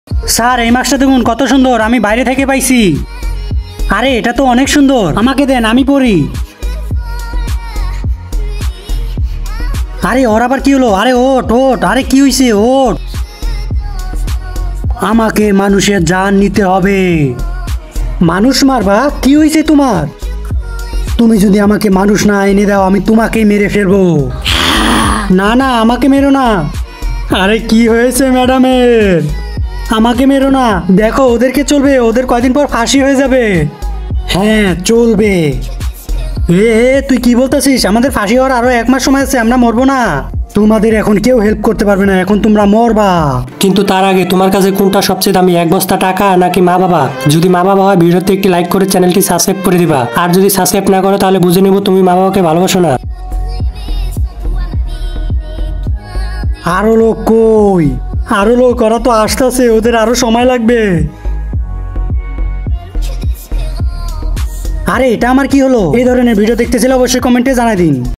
Sir এই মাছটা দেখুন কত সুন্দর, আমি বাইরে থেকে পাইছি। আরে এটা তো অনেক সুন্দর, আমাকে দেন আমি পড়ি। আরে ওর আবার কি হলো? আরে ওঠ ওঠ, আরে কি হয়েছে? ওঠ। আমাকে মানুষের জান নিতে হবে। মানুষ মারবা? কি হয়েছে তোমার? তুমি যদি আমাকে মানুষ না এনে দাও আমি তোমাকেই মেরে ফেলবো। না না আমাকে মেরো না। আরে কি হয়েছে ম্যাডামের? আমাকে মেরো না, দেখো ওদেরকে চলবে, ওদের কয়দিন পর ফাঁসি হয়ে যাবে। হ্যাঁ চলবে। তুই কি বলতেছিস? আমাদের ফাঁসি হওয়ার আরো 1 মাস সময় আছে, আমরা মরবো না। তোমাদের এখন কেউ হেল্প করতে পারবে না, এখন তোমরা মরবা। কিন্তু তার আগে তোমার কাছে কোনটা সবচেয়ে দামি, 1 বস্তা টাকা নাকি মা বাবা? যদি মা বাবা হয় ভিডিওতে একটি লাইক করে চ্যানেলটি সাবস্ক্রাইব করে দিবা, আর যদি সাবস্ক্রাইব না করো তাহলে বুঝে নিব তুমি মা বাবাকে ভালোবাসো না। আরো লোক কই? আরো লোক, ওরা তো আসতেছে, ওদের আরো সময় লাগবে। আরে এটা আমার কি হলো? এই ধরনের ভিডিও দেখতে চাইলে অবশ্যই কমেন্টে জানাই দিন।